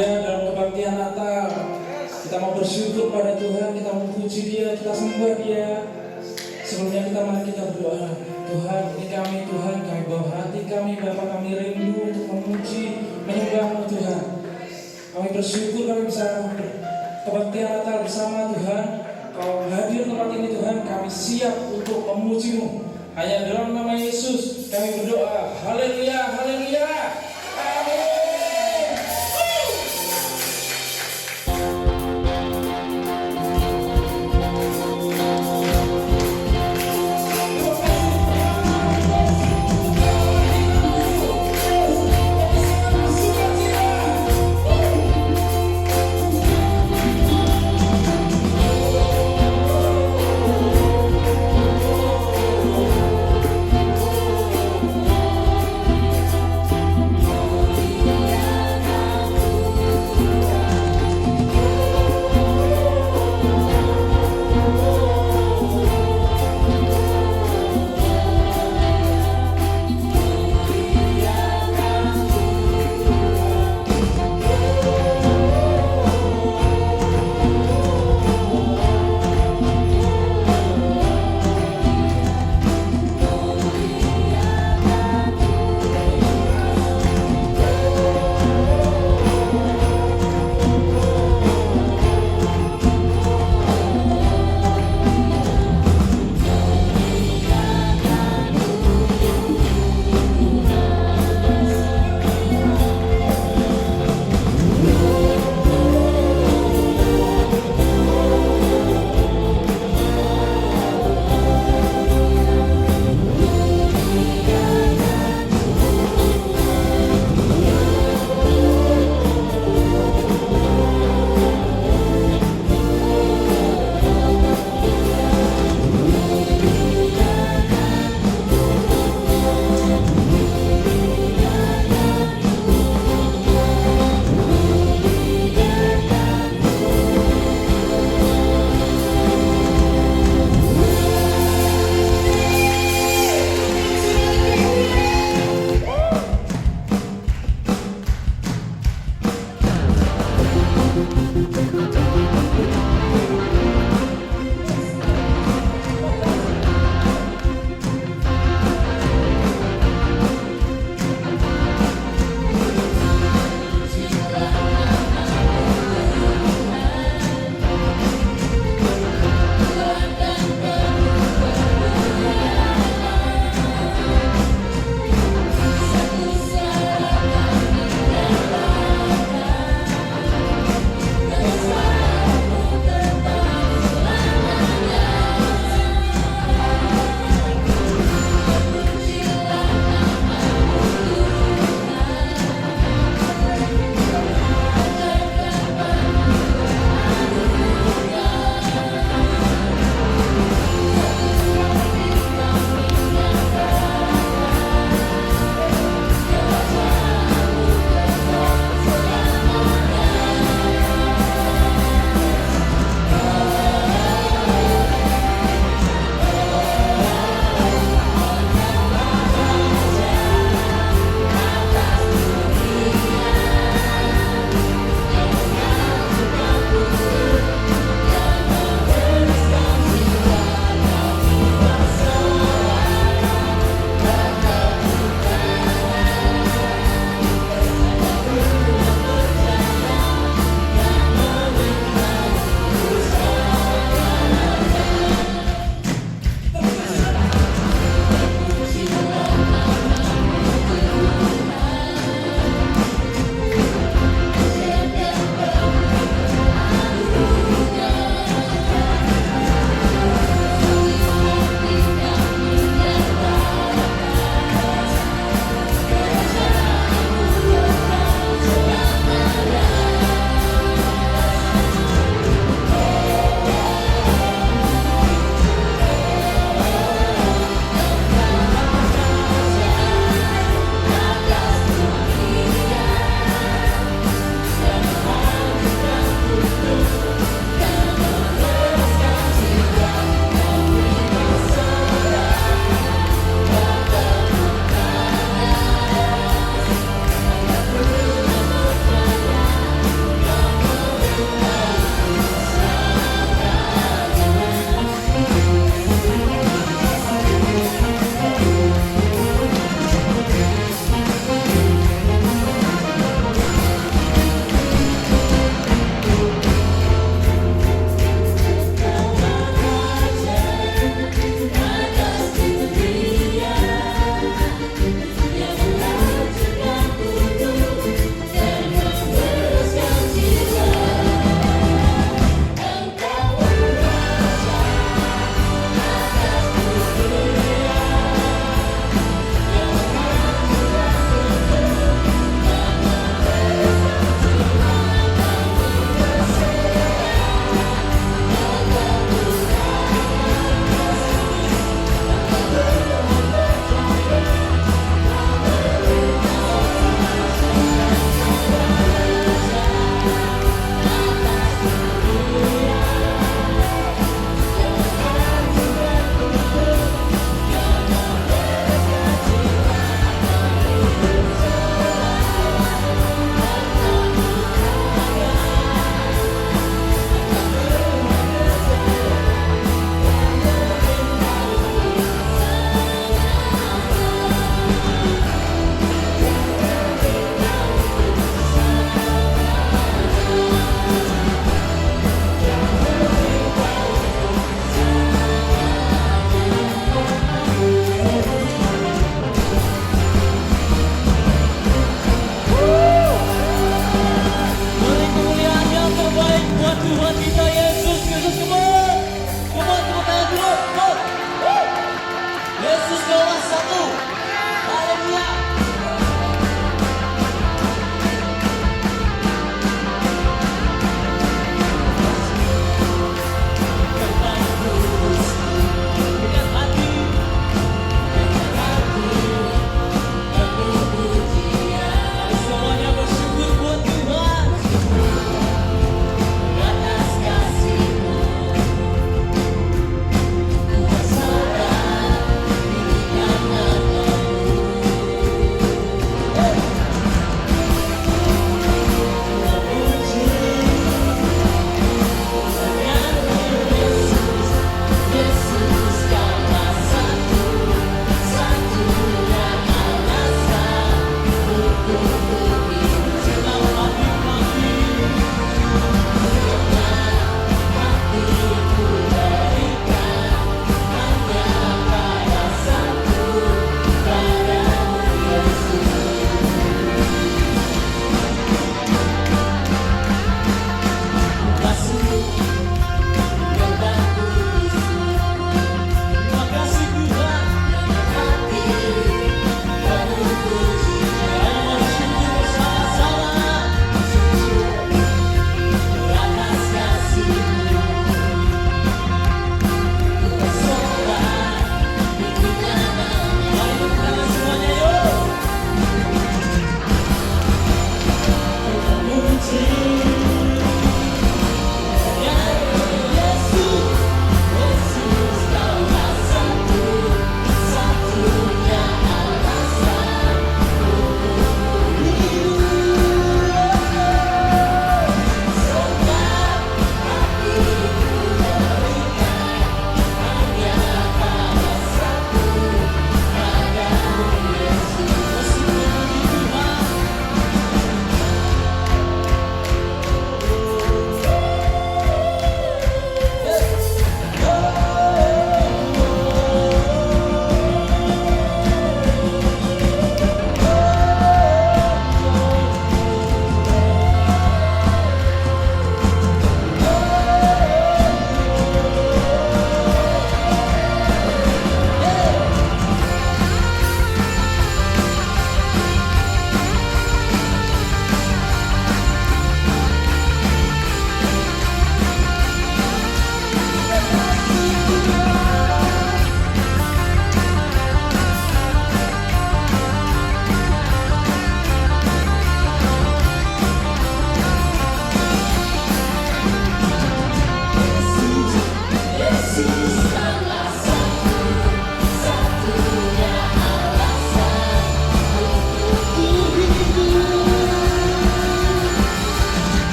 ada dalam kebaktian Natal. Kita mau bersyukur pada Tuhan, kita mau puji Dia, kita sembah Dia. Sebelumnya mari kita berdoa. Tuhan, ini kami Tuhan, kami bawa hati kami, Bapa, kami rindu untuk memuji, menyembah-Mu Tuhan. Kami bersyukur kami bisa kebaktian Natal bersama Tuhan. Kau hadir tempat ini Tuhan, kami siap untuk memuji-Mu. Hanya dalam nama Yesus kami berdoa. Haleluya, haleluya. Amin.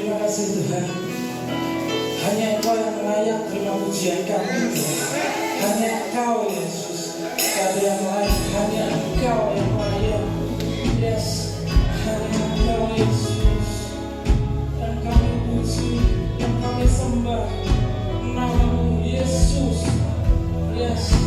terima kasih Tuhan. Hanya Engkau yang layak terima pujian kami Tuhan. Hanya Engkau Yesus, tak ada yang lain. Hanya Engkau yang layak. Yes, hanya Engkau Yesus. Yang kami puji, yang kami sembah nama-Mu Yesus. Yes.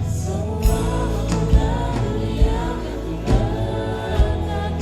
Semua dunia akan ku letakkan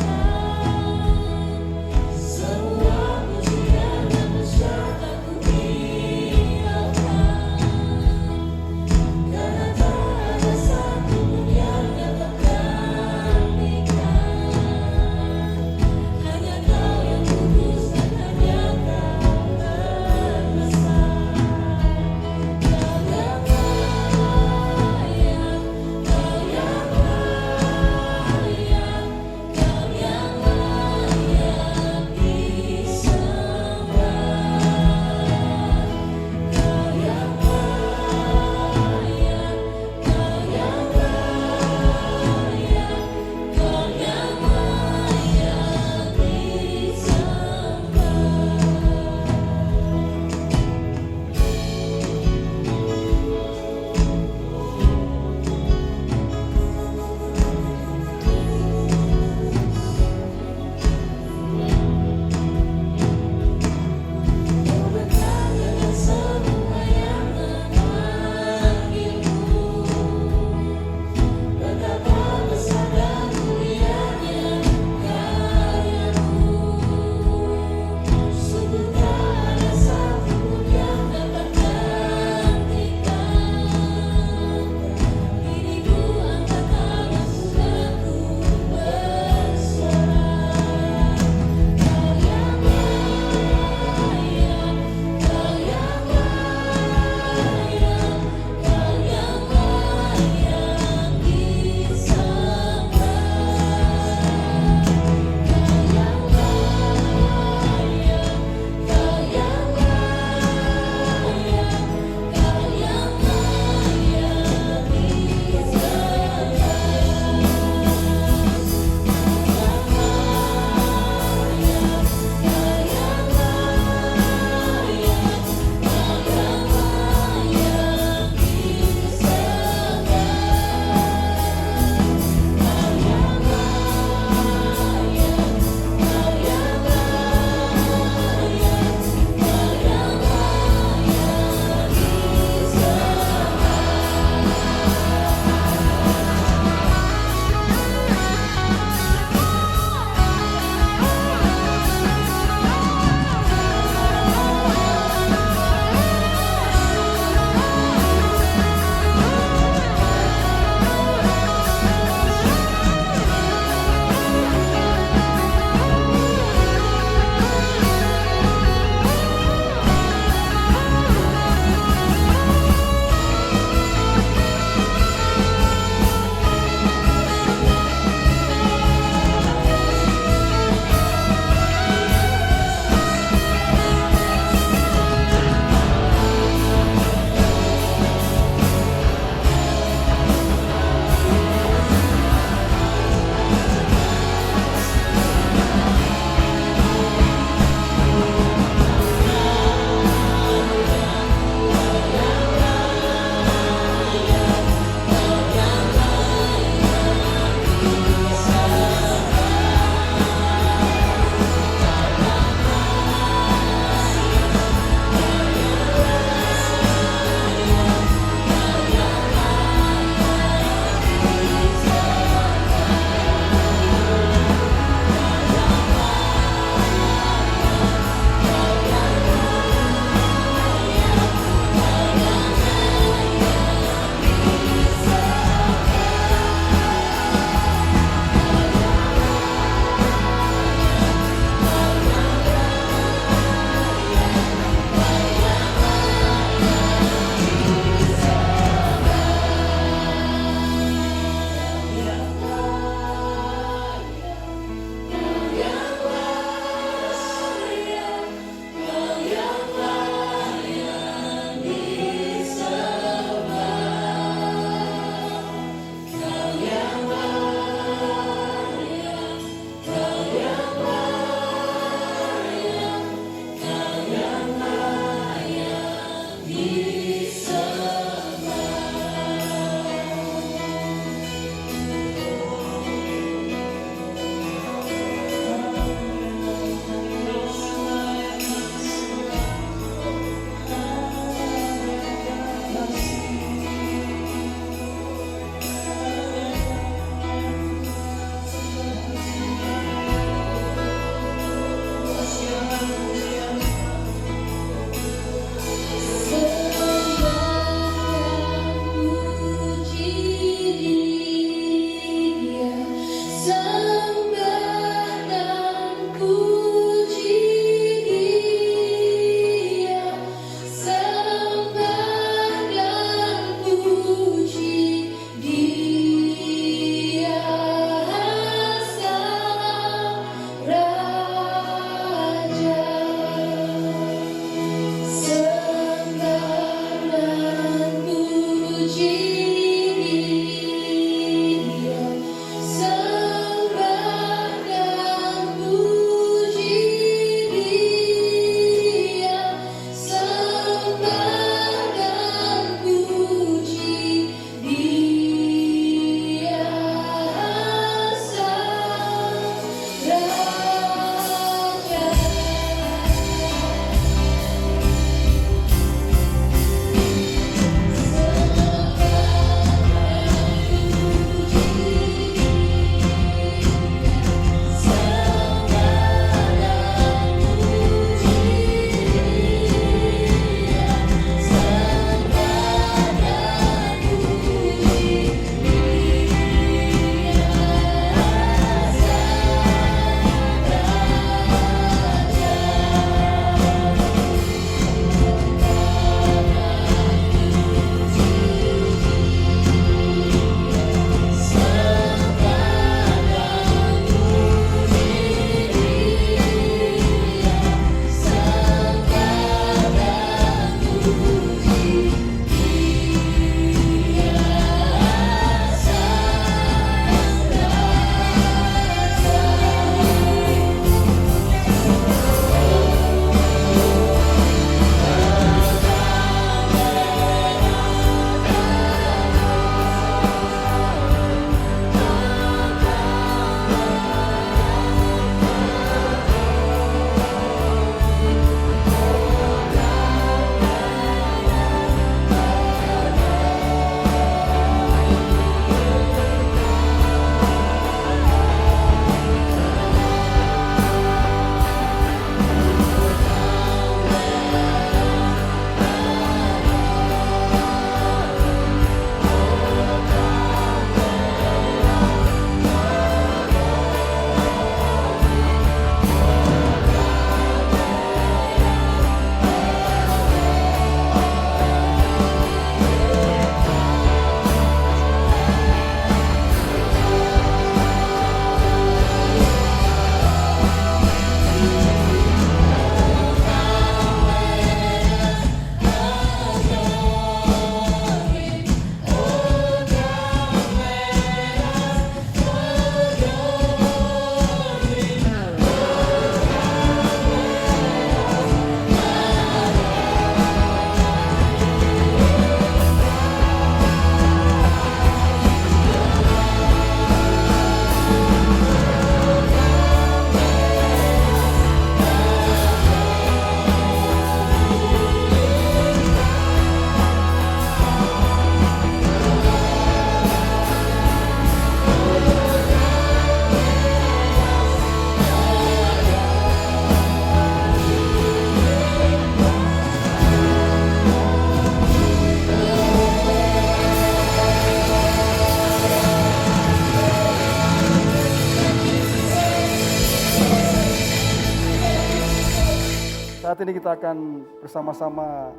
Saat ini kita akan bersama-sama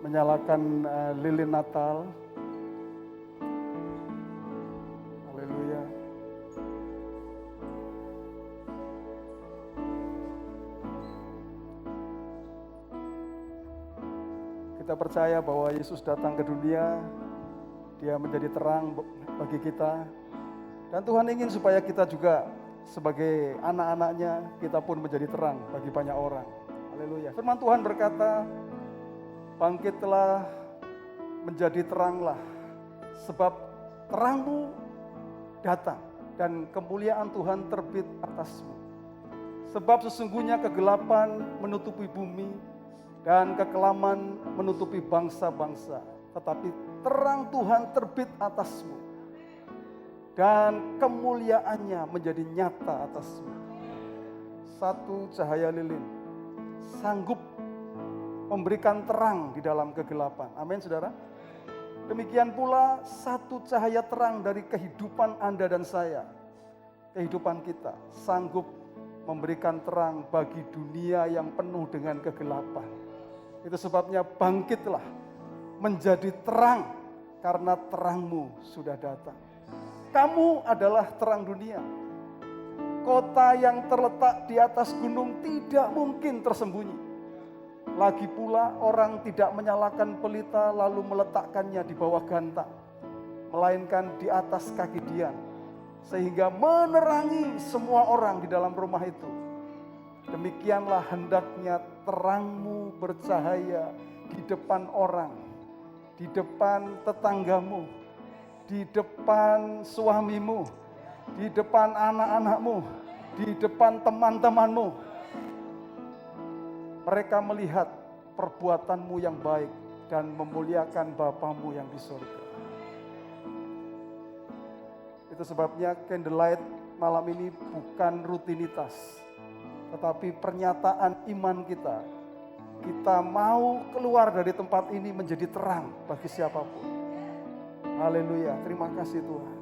menyalakan lilin Natal. Haleluya. Kita percaya bahwa Yesus datang ke dunia, Dia menjadi terang bagi kita. Dan Tuhan ingin supaya kita juga sebagai anak-anaknya, kita pun menjadi terang bagi banyak orang. Haleluya. Firman Tuhan berkata, bangkitlah, menjadi teranglah, sebab terangmu datang dan kemuliaan Tuhan terbit atasmu. Sebab sesungguhnya kegelapan menutupi bumi dan kekelaman menutupi bangsa-bangsa. Tetapi terang Tuhan terbit atasmu dan kemuliaannya menjadi nyata atasmu. Satu cahaya lilin sanggup memberikan terang di dalam kegelapan. Amin, saudara. Demikian pula satu cahaya terang dari kehidupan Anda dan saya, kehidupan kita, sanggup memberikan terang bagi dunia yang penuh dengan kegelapan. Itu sebabnya bangkitlah, menjadi terang, karena terangmu sudah datang. Kamu adalah terang dunia. Kota yang terletak di atas gunung tidak mungkin tersembunyi. Lagi pula orang tidak menyalakan pelita lalu meletakkannya di bawah gantang, melainkan di atas kaki dian, sehingga menerangi semua orang di dalam rumah itu. Demikianlah hendaknya terangmu bercahaya di depan orang, di depan tetanggamu, di depan suamimu, di depan anak-anakmu, di depan teman-temanmu. Mereka melihat perbuatanmu yang baik dan memuliakan Bapamu yang di surga. Itu sebabnya candlelight malam ini bukan rutinitas, tetapi pernyataan iman kita. Kita mau keluar dari tempat ini menjadi terang bagi siapapun. Haleluya, terima kasih Tuhan.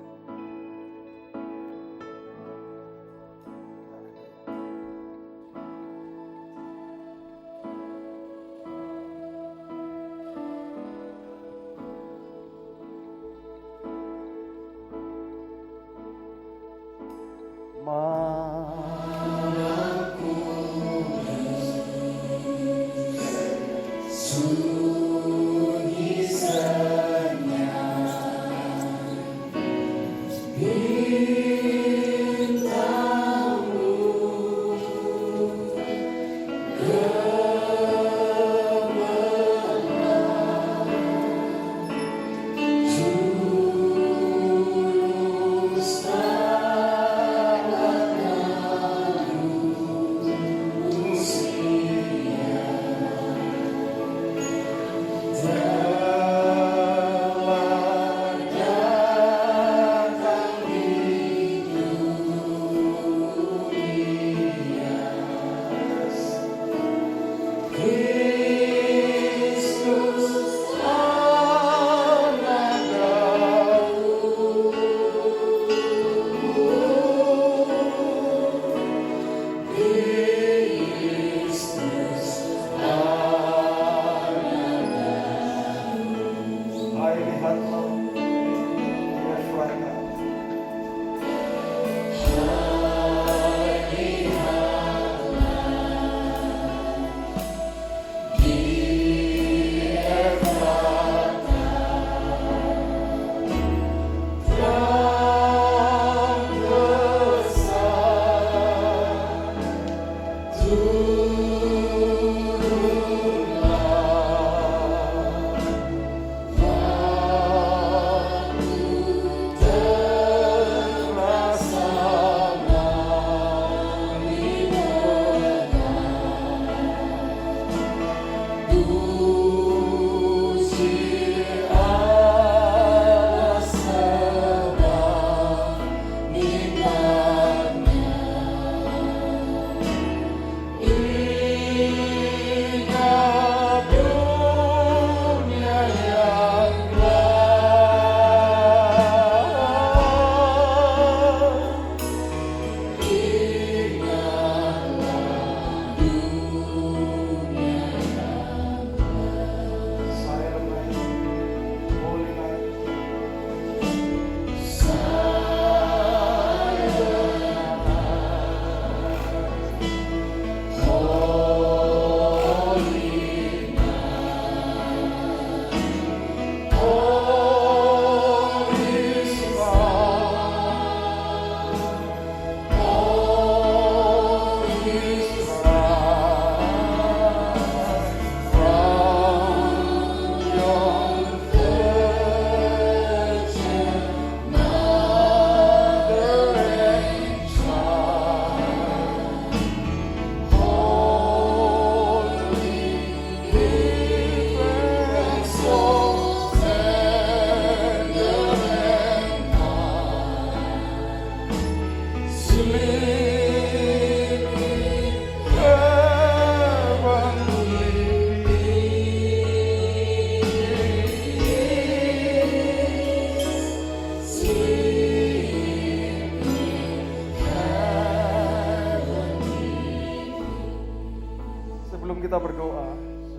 sebelum kita berdoa,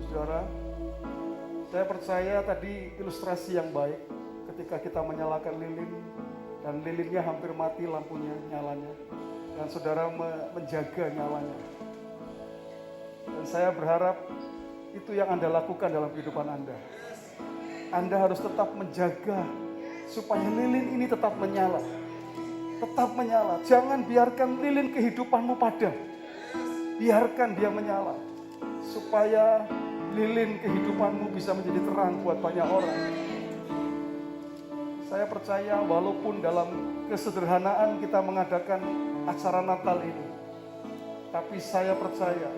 saudara, saya percaya tadi ilustrasi yang baik ketika kita menyalakan lilin dan lilinnya hampir mati lampunya, nyalanya. Dan saudara menjaga nyalanya. Dan saya berharap itu yang Anda lakukan dalam kehidupan Anda. Anda harus tetap menjaga supaya lilin ini tetap menyala. Tetap menyala. Jangan biarkan lilin kehidupanmu padam. Biarkan dia menyala. Supaya lilin kehidupanmu bisa menjadi terang buat banyak orang. Saya percaya walaupun dalam kesederhanaan kita mengadakan acara Natal ini, tapi saya percaya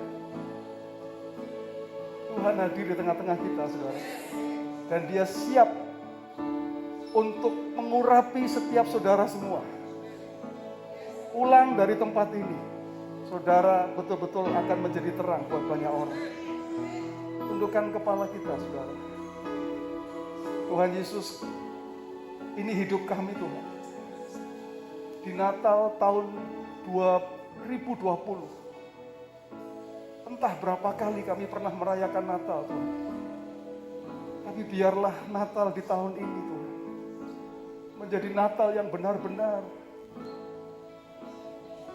Tuhan hadir di tengah-tengah kita, saudara. Dan dia siap untuk mengurapi setiap saudara semua. Pulang dari tempat ini, saudara betul-betul akan menjadi terang buat banyak orang. Tundukkan kepala kita, saudara. Tuhan Yesus, ini hidup kami, Tuhan. Di Natal tahun 2020, entah berapa kali kami pernah merayakan Natal, Tuhan. Tapi biarlah Natal di tahun ini, Tuhan, menjadi Natal yang benar-benar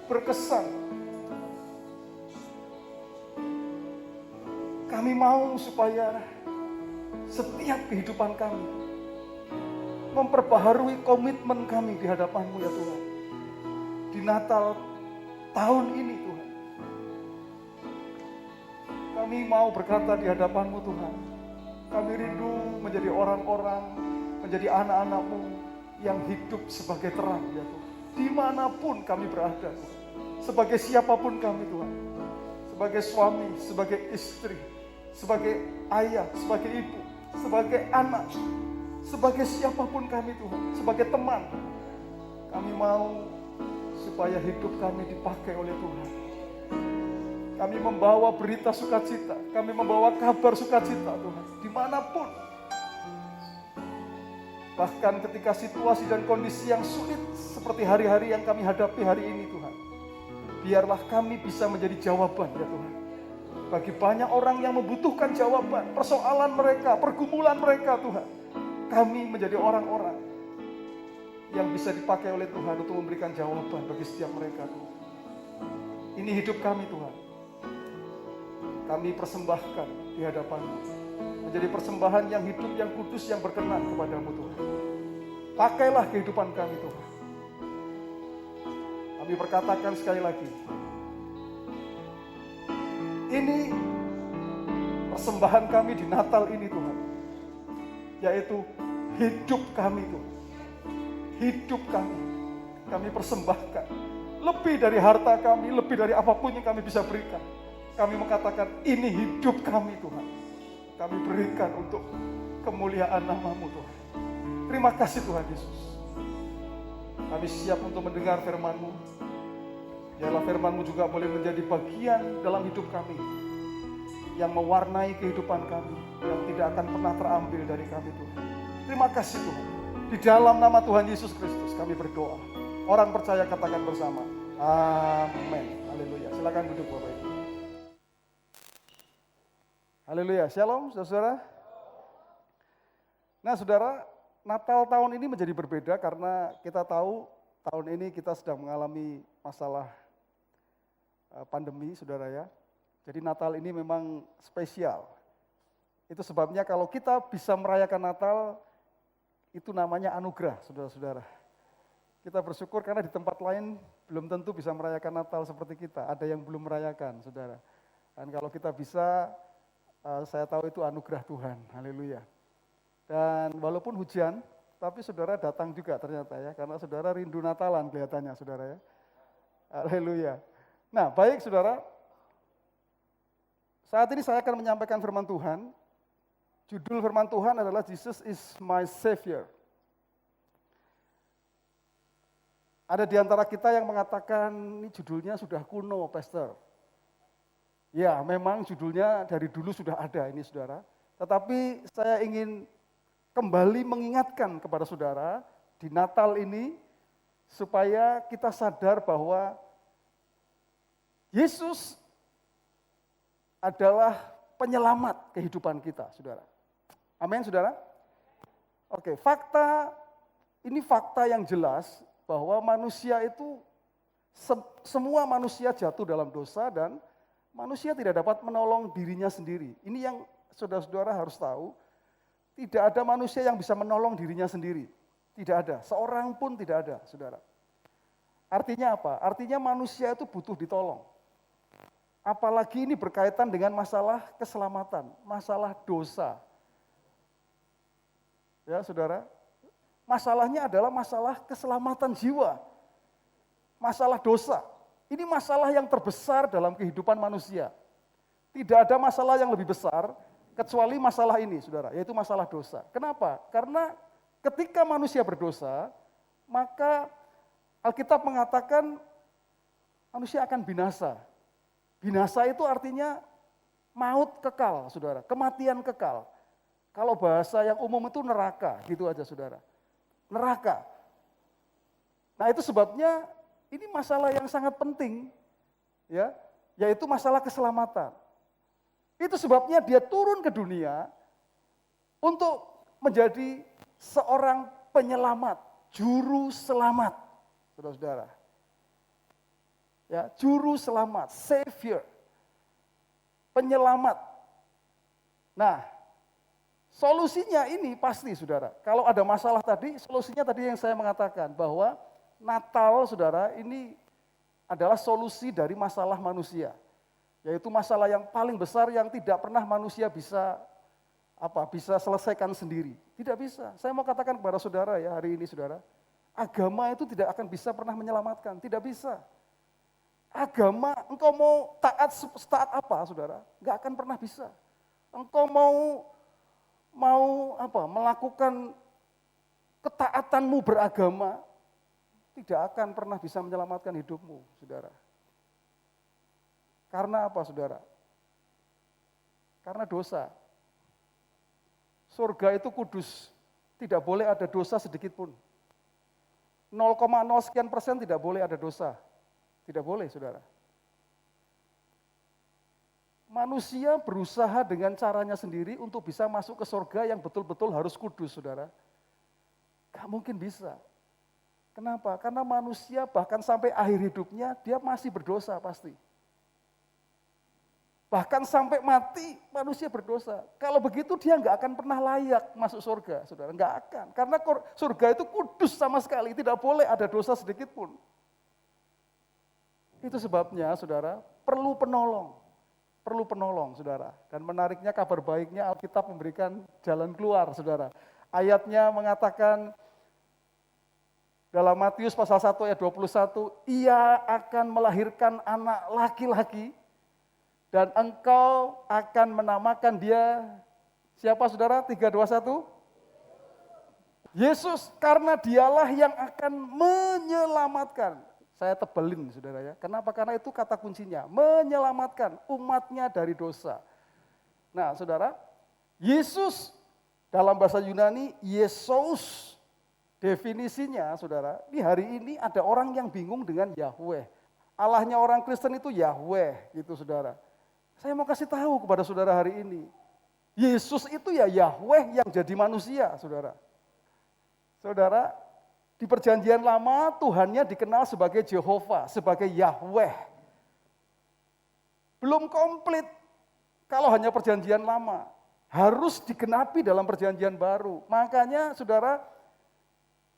berkesan. Kami mau supaya setiap kehidupan kami memperbaharui komitmen kami di hadapan-Mu, ya Tuhan. Di Natal tahun ini, Tuhan, kami mau berkata di hadapan-Mu, Tuhan. Kami rindu menjadi orang-orang, menjadi anak-anak-Mu yang hidup sebagai terang, ya Tuhan. Dimanapun kami berada, Tuhan. Sebagai siapapun kami, Tuhan. Sebagai suami, sebagai istri, sebagai ayah, sebagai ibu, sebagai anak, sebagai siapapun kami, Tuhan. Sebagai teman, kami mau supaya hidup kami dipakai oleh Tuhan. Kami membawa berita sukacita, kami membawa kabar sukacita, Tuhan, dimanapun. Bahkan ketika situasi dan kondisi yang sulit seperti hari-hari yang kami hadapi hari ini, Tuhan. Biarlah kami bisa menjadi jawaban, ya Tuhan. Bagi banyak orang yang membutuhkan jawaban, persoalan mereka, pergumulan mereka, Tuhan. Kami menjadi orang-orang yang bisa dipakai oleh Tuhan untuk memberikan jawaban bagi setiap mereka, Tuhan. Ini hidup kami, Tuhan. Kami persembahkan di hadapan-Mu. Menjadi persembahan yang hidup, yang kudus, yang berkenan kepada-Mu, Tuhan. Pakailah kehidupan kami, Tuhan. Kami berkatakan sekali lagi, ini persembahan kami di Natal ini, Tuhan. Yaitu hidup kami, Tuhan. Hidup kami persembahkan. Lebih dari harta kami, lebih dari apapun yang kami bisa berikan. Kami mengatakan, ini hidup kami, Tuhan. Kami berikan untuk kemuliaan nama-Mu, Tuhan. Terima kasih, Tuhan Yesus. Kami siap untuk mendengar firman-Mu. Biarlah firman-Mu juga boleh menjadi bagian dalam hidup kami, yang mewarnai kehidupan kami, yang tidak akan pernah terambil dari kami, Tuhan. Terima kasih, Tuhan. Di dalam nama Tuhan Yesus Kristus kami berdoa. Orang percaya katakan bersama, amin. Haleluya. Silakan duduk, Bapak Ibu. Haleluya. Shalom, saudara. Nah, saudara, Natal tahun ini menjadi berbeda karena kita tahu tahun ini kita sedang mengalami masalah pandemi, saudara ya. Jadi Natal ini memang spesial. Itu sebabnya kalau kita bisa merayakan Natal, itu namanya anugerah, saudara-saudara. Kita bersyukur karena di tempat lain belum tentu bisa merayakan Natal seperti kita. Ada yang belum merayakan, saudara. Dan kalau kita bisa, saya tahu itu anugerah Tuhan. Haleluya. Dan walaupun hujan, tapi saudara datang juga ternyata ya. Karena saudara rindu Natalan kelihatannya, saudara ya. Haleluya. Nah, baik saudara. Saat ini saya akan menyampaikan firman Tuhan. Judul firman Tuhan adalah Jesus is my Savior. Ada di antara kita yang mengatakan ini judulnya sudah kuno, Pastor. Ya, memang judulnya dari dulu sudah ada ini saudara. Tetapi saya ingin kembali mengingatkan kepada saudara di Natal ini supaya kita sadar bahwa Yesus adalah penyelamat kehidupan kita, saudara. Amin, saudara? Oke, ini fakta yang jelas bahwa manusia itu, semua manusia jatuh dalam dosa dan manusia tidak dapat menolong dirinya sendiri. Ini yang saudara-saudara harus tahu, tidak ada manusia yang bisa menolong dirinya sendiri. Tidak ada, seorang pun tidak ada, saudara. Artinya apa? Artinya manusia itu butuh ditolong. Apalagi ini berkaitan dengan masalah keselamatan, masalah dosa. Ya, saudara, masalahnya adalah masalah keselamatan jiwa, masalah dosa. Ini masalah yang terbesar dalam kehidupan manusia. Tidak ada masalah yang lebih besar kecuali masalah ini, saudara, yaitu masalah dosa. Kenapa? Karena ketika manusia berdosa, maka Alkitab mengatakan manusia akan binasa. Binasa itu artinya maut kekal, saudara, kematian kekal. Kalau bahasa yang umum itu neraka, gitu aja, saudara. Neraka. Nah, itu sebabnya ini masalah yang sangat penting, ya, yaitu masalah keselamatan. Itu sebabnya dia turun ke dunia untuk menjadi seorang penyelamat, juru selamat, saudara-saudara. Ya, juru selamat, savior, penyelamat. Nah, solusinya ini pasti, saudara. Kalau ada masalah tadi, solusinya tadi yang saya mengatakan bahwa Natal, saudara, ini adalah solusi dari masalah manusia. Yaitu masalah yang paling besar yang tidak pernah manusia bisa selesaikan sendiri. Tidak bisa. Saya mau katakan kepada saudara ya hari ini, saudara. Agama itu tidak akan bisa pernah menyelamatkan. Tidak bisa. Agama, engkau mau taat apa, saudara? Enggak akan pernah bisa. Engkau mau melakukan ketaatanmu beragama, tidak akan pernah bisa menyelamatkan hidupmu, saudara. Karena apa, saudara? Karena dosa. Surga itu kudus, tidak boleh ada dosa sedikit pun. 0,0 sekian persen tidak boleh ada dosa. Tidak boleh, saudara. Manusia berusaha dengan caranya sendiri untuk bisa masuk ke surga yang betul-betul harus kudus, saudara. Gak mungkin bisa. Kenapa? Karena manusia bahkan sampai akhir hidupnya, dia masih berdosa pasti. Bahkan sampai mati, manusia berdosa. Kalau begitu dia nggak akan pernah layak masuk surga, saudara. Nggak akan. Karena surga itu kudus sama sekali, tidak boleh ada dosa sedikit pun. Itu sebabnya, saudara, perlu penolong. Perlu penolong, saudara. Dan menariknya kabar baiknya Alkitab memberikan jalan keluar, saudara. Ayatnya mengatakan dalam Matius pasal 1 ayat 21, ia akan melahirkan anak laki-laki dan engkau akan menamakan dia, siapa, saudara? 3, 2, 1. Yesus, karena dialah yang akan menyelamatkan. Saya tebelin, saudara ya. Kenapa? Karena itu kata kuncinya, menyelamatkan umatnya dari dosa. Nah, saudara, Yesus dalam bahasa Yunani, Yesus, definisinya, saudara, di hari ini ada orang yang bingung dengan Yahweh. Allahnya orang Kristen itu Yahweh, gitu, saudara. Saya mau kasih tahu kepada saudara hari ini, Yesus itu ya Yahweh yang jadi manusia, saudara. Saudara, di perjanjian lama Tuhannya dikenal sebagai Jehovah, sebagai Yahweh. Belum komplit kalau hanya perjanjian lama. Harus digenapi dalam perjanjian baru. Makanya saudara,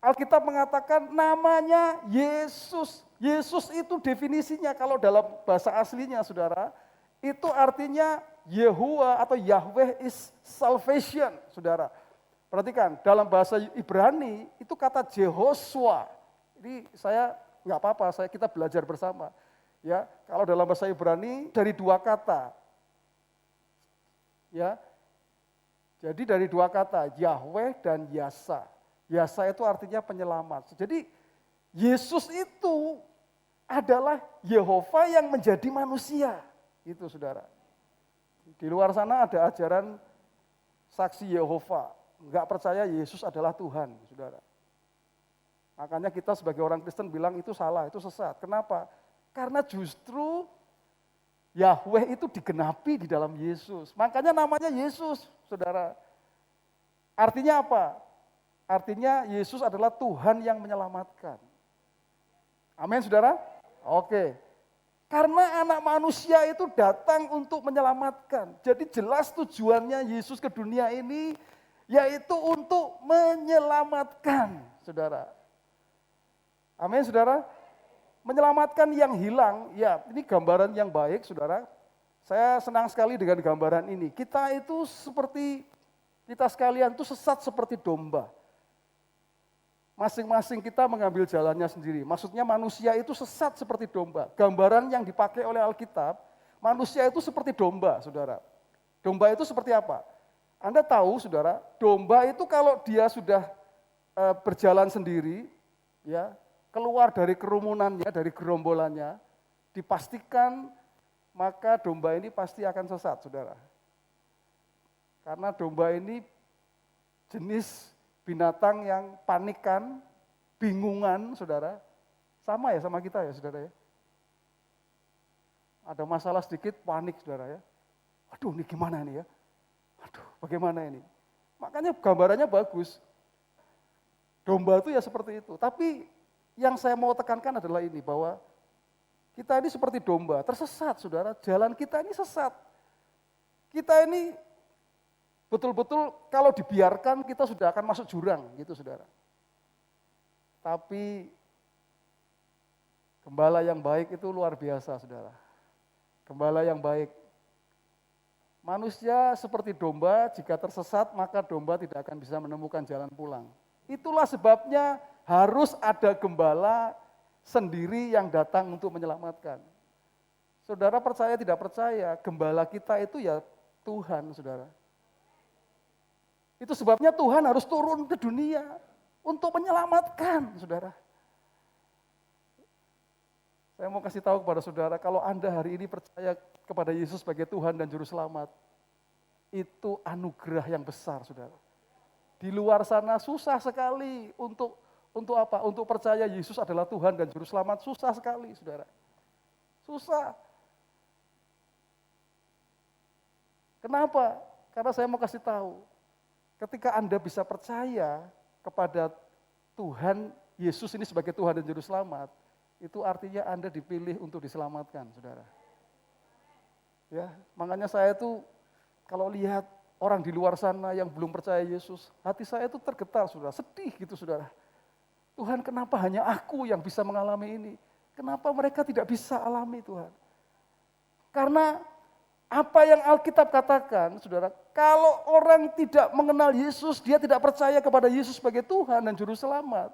Alkitab mengatakan namanya Yesus. Yesus itu definisinya kalau dalam bahasa aslinya, saudara, itu artinya Yehuwa atau Yahweh is salvation, saudara. Perhatikan, dalam bahasa Ibrani itu kata Jehoshua. Ini saya nggak apa-apa, kita belajar bersama. Ya, kalau dalam bahasa Ibrani dari 2 kata. Ya. Jadi dari 2 kata, Yahweh dan Yasa. Yasa itu artinya penyelamat. Jadi Yesus itu adalah Yehova yang menjadi manusia. Itu, saudara. Di luar sana ada ajaran saksi Yehova. Enggak percaya Yesus adalah Tuhan, saudara. Makanya kita sebagai orang Kristen bilang itu salah, itu sesat. Kenapa? Karena justru Yahweh itu digenapi di dalam Yesus. Makanya namanya Yesus, saudara. Artinya apa? Artinya Yesus adalah Tuhan yang menyelamatkan. Amin, saudara? Oke. Karena anak manusia itu datang untuk menyelamatkan. Jadi jelas tujuannya Yesus ke dunia ini yaitu untuk menyelamatkan, saudara. Amin, saudara. Menyelamatkan yang hilang, ya ini gambaran yang baik, saudara. Saya senang sekali dengan gambaran ini. Kita itu seperti, kita sekalian itu sesat seperti domba. Masing-masing kita mengambil jalannya sendiri. Maksudnya manusia itu sesat seperti domba. Gambaran yang dipakai oleh Alkitab, manusia itu seperti domba, saudara. Domba itu seperti apa? Anda tahu, saudara, domba itu kalau dia sudah berjalan sendiri, ya keluar dari kerumunannya, dari gerombolannya, dipastikan maka domba ini pasti akan sesat, saudara. Karena domba ini jenis binatang yang panikan, bingungan, saudara. Sama ya sama kita ya, saudara ya. Ada masalah sedikit, panik, saudara ya. Aduh, ini gimana nih ya? Aduh, bagaimana ini? Makanya gambarannya bagus. Domba itu ya seperti itu. Tapi yang saya mau tekankan adalah ini, bahwa kita ini seperti domba, tersesat, saudara. Jalan kita ini sesat. Kita ini betul-betul kalau dibiarkan kita sudah akan masuk jurang, gitu saudara. Tapi gembala yang baik itu luar biasa, saudara. Gembala yang baik. Manusia seperti domba, jika tersesat maka domba tidak akan bisa menemukan jalan pulang. Itulah sebabnya harus ada gembala sendiri yang datang untuk menyelamatkan. Saudara percaya tidak percaya, gembala kita itu ya Tuhan, saudara. Itu sebabnya Tuhan harus turun ke dunia untuk menyelamatkan, saudara. Saya mau kasih tahu kepada saudara, kalau Anda hari ini percaya kepada Yesus sebagai Tuhan dan Juru Selamat, itu anugerah yang besar, saudara. Di luar sana susah sekali untuk apa? Untuk percaya Yesus adalah Tuhan dan Juru Selamat, susah sekali, saudara. Susah. Kenapa? Karena saya mau kasih tahu, ketika Anda bisa percaya kepada Tuhan, Yesus ini sebagai Tuhan dan Juru Selamat, itu artinya Anda dipilih untuk diselamatkan, saudara. Ya, makanya saya tuh kalau lihat orang di luar sana yang belum percaya Yesus, hati saya itu tergetar, saudara, sedih gitu, saudara. Tuhan, kenapa hanya aku yang bisa mengalami ini? Kenapa mereka tidak bisa alami, Tuhan? Karena apa yang Alkitab katakan, saudara, kalau orang tidak mengenal Yesus, dia tidak percaya kepada Yesus sebagai Tuhan dan Juru Selamat,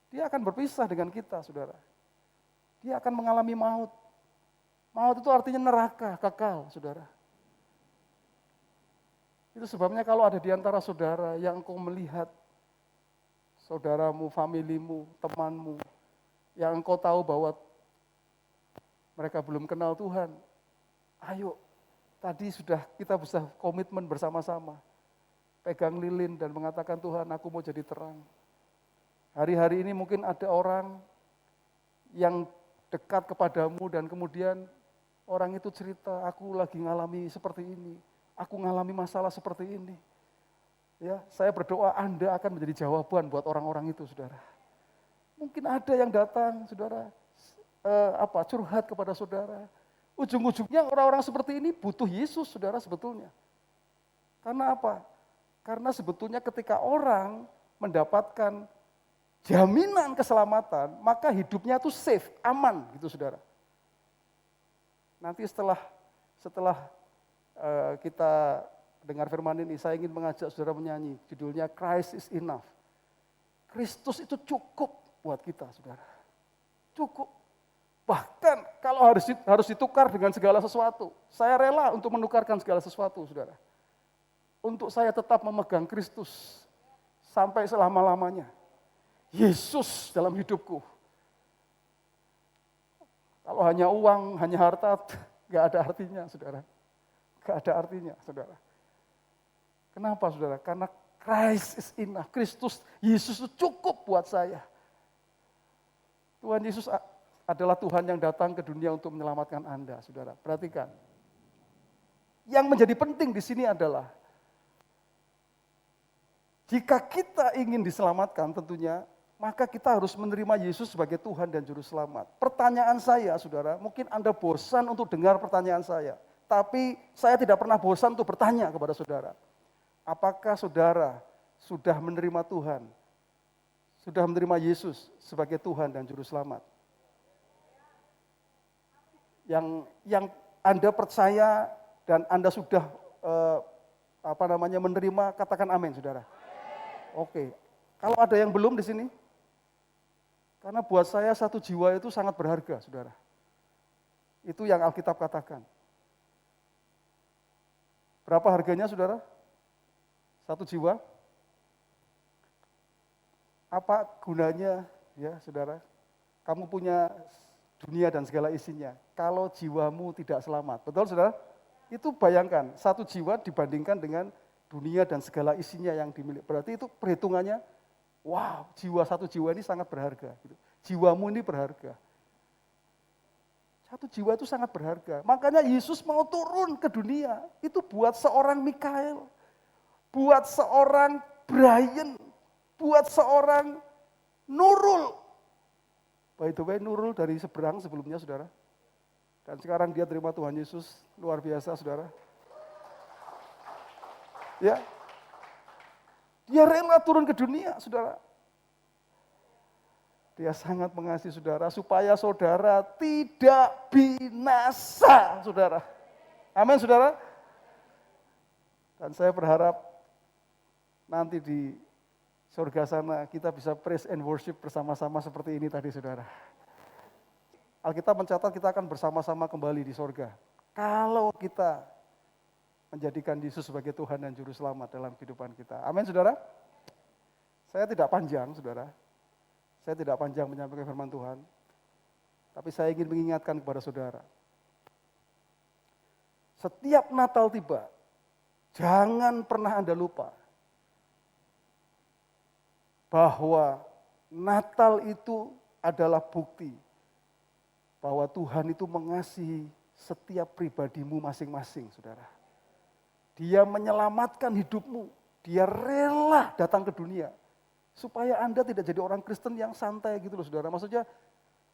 dia akan berpisah dengan kita, saudara. Dia akan mengalami maut. Maut itu artinya neraka, kekal, saudara. Itu sebabnya kalau ada di antara saudara yang engkau melihat, saudaramu, familimu, temanmu, yang engkau tahu bahwa mereka belum kenal Tuhan, ayo, tadi sudah kita bisa komitmen bersama-sama. Pegang lilin dan mengatakan, Tuhan, aku mau jadi terang. Hari-hari ini mungkin ada orang yang dekat kepadamu dan kemudian orang itu cerita, aku lagi ngalami seperti ini, aku ngalami masalah seperti ini. Ya, saya berdoa Anda akan menjadi jawaban buat orang-orang itu, saudara. Mungkin ada yang datang, saudara, curhat kepada saudara. Ujung-ujungnya orang-orang seperti ini butuh Yesus, saudara, sebetulnya. Karena apa? Karena sebetulnya ketika orang mendapatkan jaminan keselamatan, maka hidupnya itu safe, aman, gitu, saudara. Nanti setelah kita dengar firman ini, saya ingin mengajak saudara menyanyi, judulnya Christ is Enough. Kristus itu cukup buat kita, saudara. Cukup. Bahkan kalau harus ditukar dengan segala sesuatu, saya rela untuk menukarkan segala sesuatu, saudara. Untuk saya tetap memegang Kristus sampai selama-lamanya. Yesus dalam hidupku. Kalau hanya uang, hanya harta, gak ada artinya, saudara. Gak ada artinya, saudara. Kenapa, saudara? Karena Christ is enough. Kristus, Yesus itu cukup buat saya. Tuhan Yesus adalah Tuhan yang datang ke dunia untuk menyelamatkan Anda, saudara. Perhatikan. Yang menjadi penting di sini adalah, jika kita ingin diselamatkan tentunya, maka kita harus menerima Yesus sebagai Tuhan dan Juru Selamat. Pertanyaan saya, saudara, mungkin Anda bosan untuk dengar pertanyaan saya. Tapi saya tidak pernah bosan untuk bertanya kepada saudara. Apakah saudara sudah menerima Tuhan? Sudah menerima Yesus sebagai Tuhan dan Juru Selamat? Yang Anda percaya dan Anda sudah menerima, katakan amin, saudara. Oke. Kalau ada yang belum di sini, karena buat saya satu jiwa itu sangat berharga, saudara. Itu yang Alkitab katakan. Berapa harganya, saudara? Satu jiwa? Apa gunanya, ya, saudara? Kamu punya dunia dan segala isinya. Kalau jiwamu tidak selamat, betul, saudara? Itu bayangkan, satu jiwa dibandingkan dengan dunia dan segala isinya yang dimiliki. Berarti itu perhitungannya, wow, satu jiwa ini sangat berharga. Gitu. Jiwamu ini berharga. Satu jiwa itu sangat berharga. Makanya Yesus mau turun ke dunia. Itu buat seorang Mikael, buat seorang Brian, buat seorang Nurul. By the way, Nurul dari seberang sebelumnya, saudara. Dan sekarang dia terima Tuhan Yesus, luar biasa, saudara. Ya, dia rela turun ke dunia, saudara. Dia sangat mengasihi saudara, supaya saudara tidak binasa, saudara. Amin, saudara. Dan saya berharap nanti di surga sana kita bisa praise and worship bersama-sama seperti ini tadi, saudara. Alkitab mencatat kita akan bersama-sama kembali di surga. Kalau kita menjadikan Yesus sebagai Tuhan dan Juru Selamat dalam kehidupan kita. Amin, saudara. Saya tidak panjang, saudara. Saya tidak panjang menyampaikan firman Tuhan. Tapi saya ingin mengingatkan kepada saudara. Setiap Natal tiba, jangan pernah Anda lupa bahwa Natal itu adalah bukti bahwa Tuhan itu mengasihi setiap pribadimu masing-masing, saudara. Dia menyelamatkan hidupmu, dia rela datang ke dunia, supaya Anda tidak jadi orang Kristen yang santai gitu loh, saudara. Maksudnya,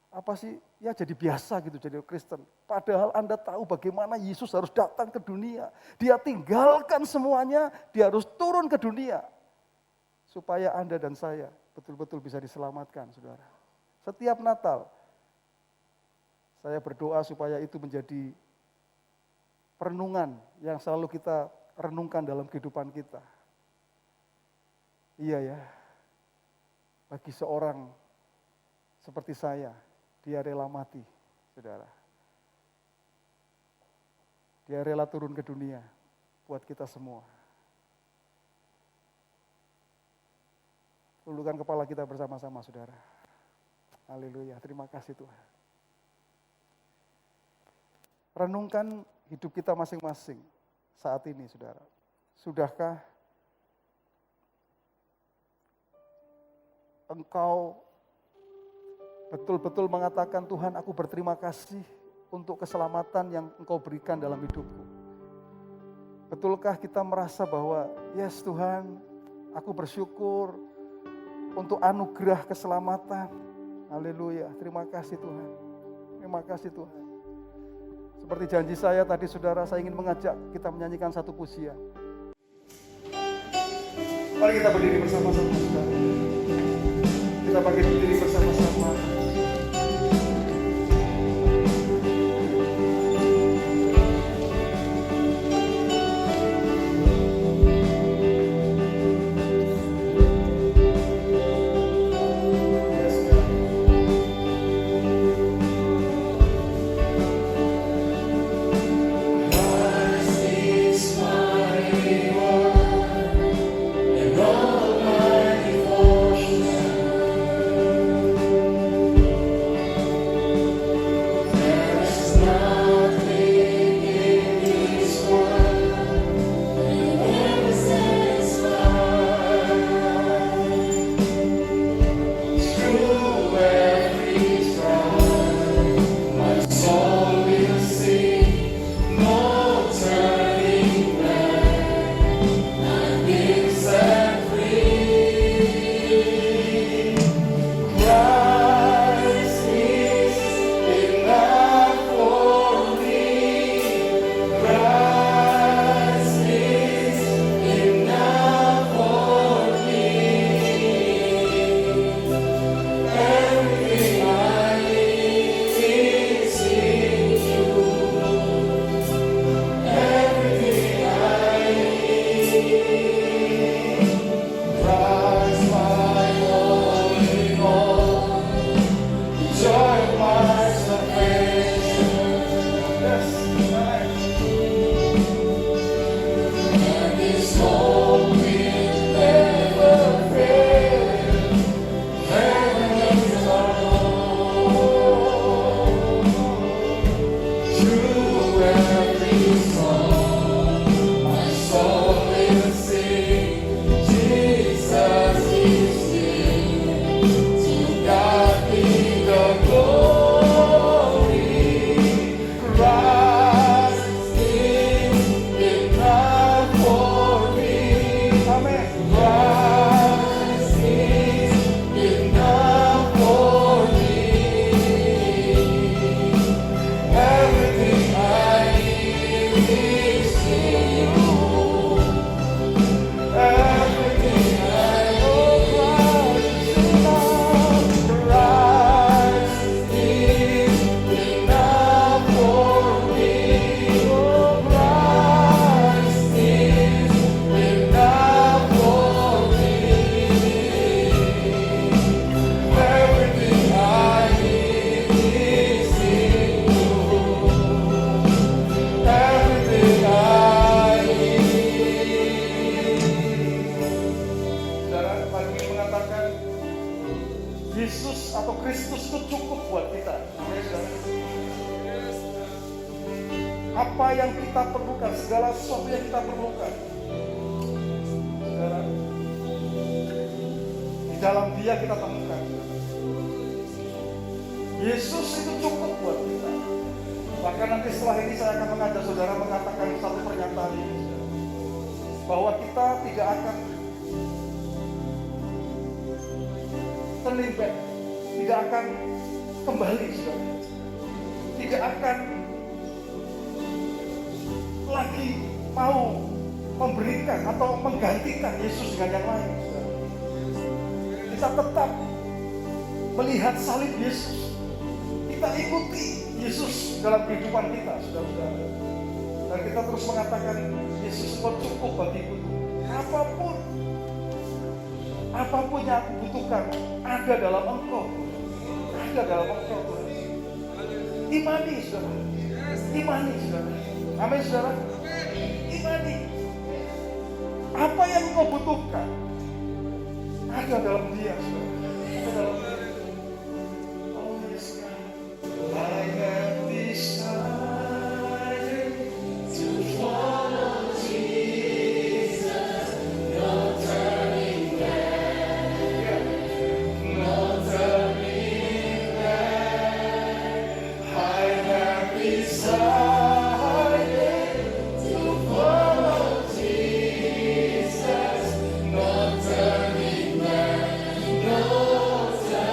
apa sih, ya jadi biasa gitu jadi Kristen. Padahal Anda tahu bagaimana Yesus harus datang ke dunia. Dia tinggalkan semuanya, dia harus turun ke dunia. Supaya Anda dan saya betul-betul bisa diselamatkan, saudara. Setiap Natal, saya berdoa supaya itu menjadi perenungan yang selalu kita renungkan dalam kehidupan kita. Iya ya, bagi seorang seperti saya, dia rela mati, saudara. Dia rela turun ke dunia buat kita semua. Tundukkan kepala kita bersama-sama, saudara. Haleluya, terima kasih Tuhan. Renungkan hidup kita masing-masing saat ini, saudara. Sudahkah engkau betul-betul mengatakan, Tuhan, aku berterima kasih untuk keselamatan yang engkau berikan dalam hidupku? Betulkah kita merasa bahwa, yes Tuhan, aku bersyukur untuk anugerah keselamatan. Haleluya, terima kasih Tuhan. Terima kasih Tuhan. Seperti janji saya tadi, saudara, saya ingin mengajak kita menyanyikan satu pujian. Mari kita berdiri bersama-sama, saudara. Kita bangkit berdiri bersama-sama. Yesus atau Kristus itu cukup buat kita. Apa yang kita perlukan, segala sesuatu yang kita perlukan, saudara, di dalam Dia kita temukan. Yesus itu cukup buat kita. Bahkan nanti setelah ini saya akan mengajak saudara mengatakan satu pernyataan ini, bahwa kita tidak akan turning back, tidak akan kembali, saudara. Tidak akan lagi mau memberikan atau menggantikan Yesus dengan yang lain, saudara. Kita tetap melihat salib Yesus. Kita ikuti Yesus dalam kehidupan kita, saudara-saudara. Dan kita terus mengatakan, Yesus kau cukup bagiku. Apapun yang aku butuhkan ada dalam Engkau. Ada dalam Engkau, Tuhan. Imani, saudara. Imani, saudara. Amin, saudara. Imani. Apa yang Engkau butuhkan ada dalam Dia, saudara. Ada dalam Dia. Oh, yes, God. I have decided to follow Jesus. No turning back. No turning back. I have decided to follow Jesus. No turning back. No turning back.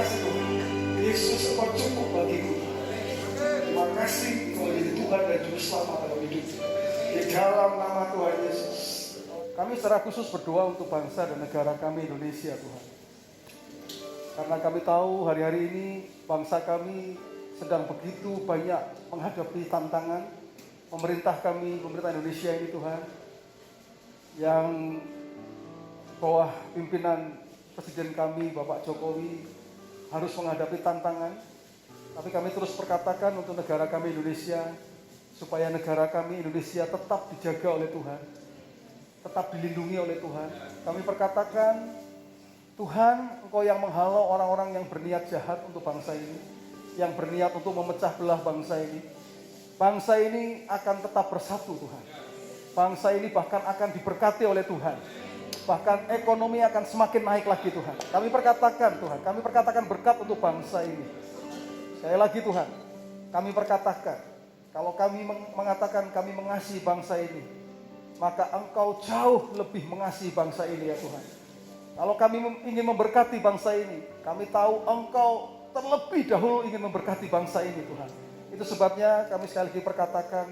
kasih Tuhan. Yesus Engkau cukup bagiku. Terima kasih Engkau jadi Tuhan dan Juru Selamat dalam hidup. Di dalam nama Tuhan Yesus. Kami secara khusus berdoa untuk bangsa dan negara kami Indonesia Tuhan. Karena kami tahu hari-hari ini bangsa kami sedang begitu banyak menghadapi tantangan. Pemerintah kami, pemerintah Indonesia ini Tuhan, yang bawah pimpinan Presiden kami Bapak Jokowi harus menghadapi tantangan. Tapi kami terus perkatakan untuk negara kami Indonesia, supaya negara kami Indonesia tetap dijaga oleh Tuhan, tetap dilindungi oleh Tuhan. Kami perkatakan, Tuhan, Engkau yang menghalau orang-orang yang berniat jahat untuk bangsa ini, yang berniat untuk memecah belah bangsa ini. Bangsa ini akan tetap bersatu Tuhan. Bangsa ini bahkan akan diberkati oleh Tuhan. Bahkan ekonomi akan semakin naik lagi Tuhan. Kami perkatakan Tuhan, kami perkatakan berkat untuk bangsa ini. Sekali lagi Tuhan, kami perkatakan, kalau kami mengatakan kami mengasihi bangsa ini, maka Engkau jauh lebih mengasihi bangsa ini ya Tuhan. Kalau kami ingin memberkati bangsa ini, kami tahu Engkau terlebih dahulu ingin memberkati bangsa ini Tuhan. Itu sebabnya kami sekali lagi perkatakan,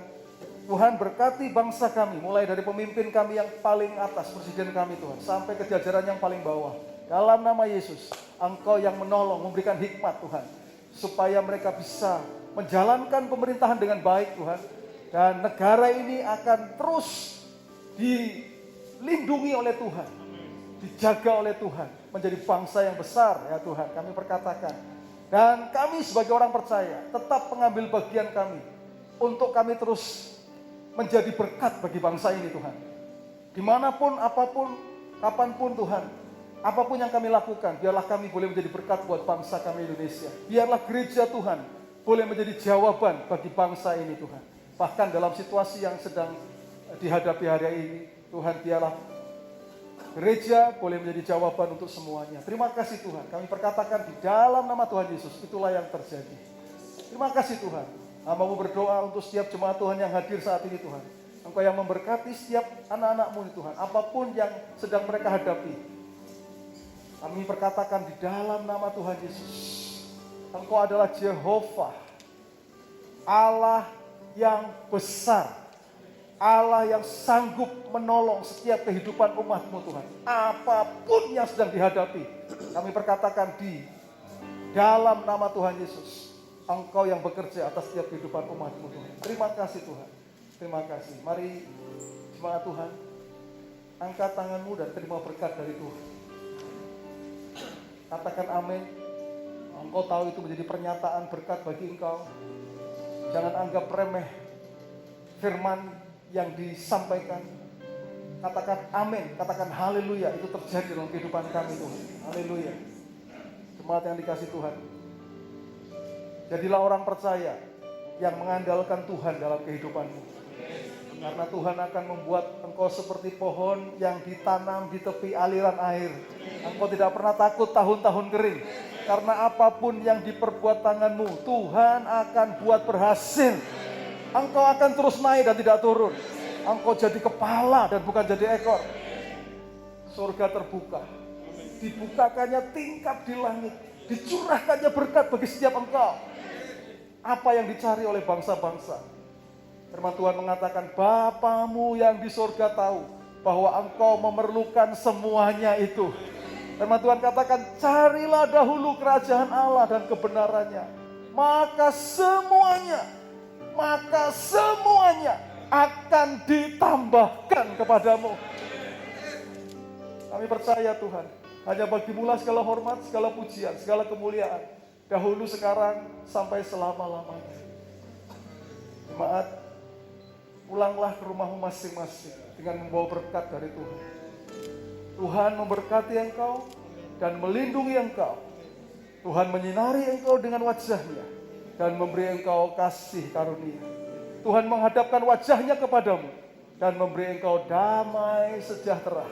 Tuhan berkati bangsa kami, mulai dari pemimpin kami yang paling atas, presiden kami Tuhan, sampai ke jajaran yang paling bawah. Dalam nama Yesus, Engkau yang menolong, memberikan hikmat Tuhan, supaya mereka bisa menjalankan pemerintahan dengan baik Tuhan. Dan negara ini akan terus dilindungi oleh Tuhan, dijaga oleh Tuhan, menjadi bangsa yang besar ya Tuhan. Kami perkatakan, dan kami sebagai orang percaya tetap mengambil bagian kami untuk kami terus menjadi berkat bagi bangsa ini Tuhan. Dimanapun, apapun, kapanpun Tuhan, apapun yang kami lakukan, biarlah kami boleh menjadi berkat buat bangsa kami Indonesia. Biarlah gereja Tuhan boleh menjadi jawaban bagi bangsa ini Tuhan. Bahkan dalam situasi yang sedang dihadapi hari ini, Tuhan, biarlah gereja boleh menjadi jawaban untuk semuanya. Terima kasih Tuhan. Kami perkatakan di dalam nama Tuhan Yesus, itulah yang terjadi. Terima kasih Tuhan. Hamba-Mu berdoa untuk setiap jemaat Tuhan yang hadir saat ini Tuhan. Engkau yang memberkati setiap anak-anak-Mu Tuhan. Apapun yang sedang mereka hadapi. Kami perkatakan di dalam nama Tuhan Yesus. Engkau adalah Jehovah. Allah yang besar. Allah yang sanggup menolong setiap kehidupan umat-Mu Tuhan. Apapun yang sedang dihadapi, kami perkatakan di dalam nama Tuhan Yesus, Engkau yang bekerja atas setiap kehidupan umat-Mu Tuhan. Terima kasih Tuhan. Terima kasih. Mari jemaat Tuhan, angkat tanganmu dan terima berkat dari Tuhan. Katakan amin. Engkau tahu itu menjadi pernyataan berkat bagi engkau. Jangan anggap remeh firman yang disampaikan. Katakan amin, katakan haleluya, itu terjadi dalam kehidupan kami Tuhan. Haleluya. Jemaat yang dikasih Tuhan, jadilah orang percaya yang mengandalkan Tuhan dalam kehidupanmu. Karena Tuhan akan membuat engkau seperti pohon yang ditanam di tepi aliran air. Engkau tidak pernah takut tahun-tahun kering. Karena apapun yang diperbuat tanganmu, Tuhan akan buat berhasil. Engkau akan terus naik dan tidak turun. Engkau jadi kepala dan bukan jadi ekor. Surga terbuka. Dibukakannya tingkap di langit. Dicurahkannya berkat bagi setiap engkau. Apa yang dicari oleh bangsa-bangsa. Firman Tuhan mengatakan, Bapamu yang di surga tahu bahwa engkau memerlukan semuanya itu. Firman Tuhan katakan, carilah dahulu kerajaan Allah dan kebenarannya. Maka semuanya akan ditambahkan kepadamu. Kami percaya Tuhan, hanya bagimu-lah segala hormat, segala pujian, segala kemuliaan. Dahulu, sekarang, sampai selama-lamanya. Jemaat, pulanglah ke rumahmu masing-masing dengan membawa berkat dari Tuhan. Tuhan memberkati engkau dan melindungi engkau. Tuhan menyinari engkau dengan wajahnya dan memberi engkau kasih karunia. Tuhan menghadapkan wajahnya kepadamu dan memberi engkau damai sejahtera.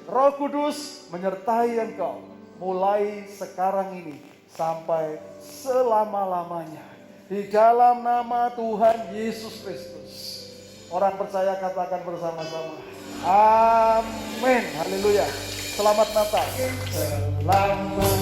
Roh Kudus menyertai engkau mulai sekarang ini sampai selama-lamanya. Di dalam nama Tuhan Yesus Kristus. Orang percaya katakan bersama-sama. Amin. Haleluya. Selamat Natal. Selamat